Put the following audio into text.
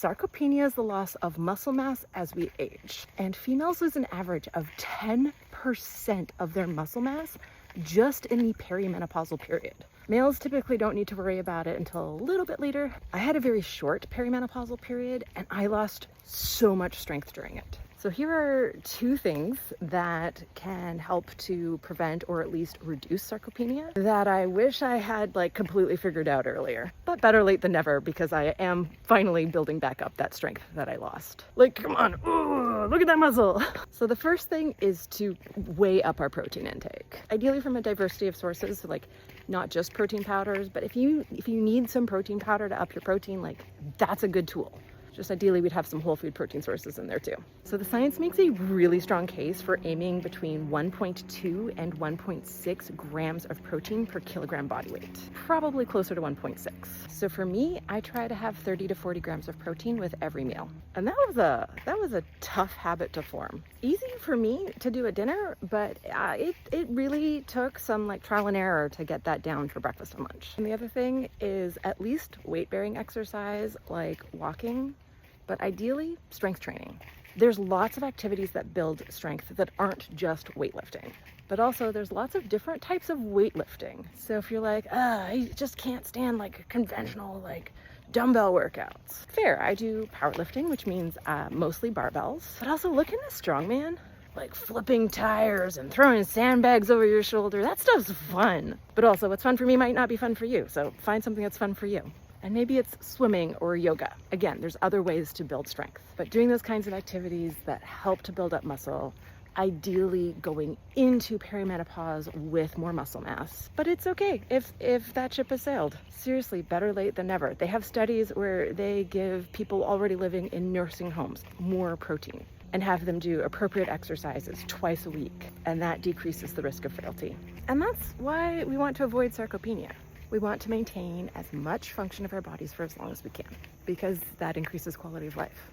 Sarcopenia is the loss of muscle mass as we age, and females lose an average of 10% of their muscle mass just in the perimenopausal period. Males typically don't need to worry about it until a little bit later. I had a very short perimenopausal period and I lost so much strength during it. So here are two things that can help to prevent or at least reduce sarcopenia that I wish I had completely figured out earlier. But better late than never, because I am finally building back up that strength that I lost. Come on, ooh, look at that muscle. So the first thing is to weigh up our protein intake. Ideally from a diversity of sources, so not just protein powders, but if you need some protein powder to up your protein, that's a good tool. Just ideally, we'd have some whole food protein sources in there too. So the science makes a really strong case for aiming between 1.2 and 1.6 grams of protein per kilogram body weight, probably closer to 1.6. So for me, I try to have 30 to 40 grams of protein with every meal. And that was a tough habit to form. Easy for me to do at dinner, but it really took some trial and error to get that down for breakfast and lunch. And the other thing is at least weight-bearing exercise like walking, but ideally strength training. There's lots of activities that build strength that aren't just weightlifting, but also there's lots of different types of weightlifting. So if you're I just can't stand conventional dumbbell workouts. Fair, I do powerlifting, which means mostly barbells, but also look in this strongman, flipping tires and throwing sandbags over your shoulder. That stuff's fun. But also what's fun for me might not be fun for you. So find something that's fun for you. And maybe it's swimming or yoga. Again, there's other ways to build strength, but doing those kinds of activities that help to build up muscle, ideally going into perimenopause with more muscle mass. But it's okay if that ship has sailed. Seriously, better late than never. They have studies where they give people already living in nursing homes more protein and have them do appropriate exercises twice a week, and that decreases the risk of frailty. And that's why we want to avoid sarcopenia. We want to maintain as much function of our bodies for as long as we can, because that increases quality of life.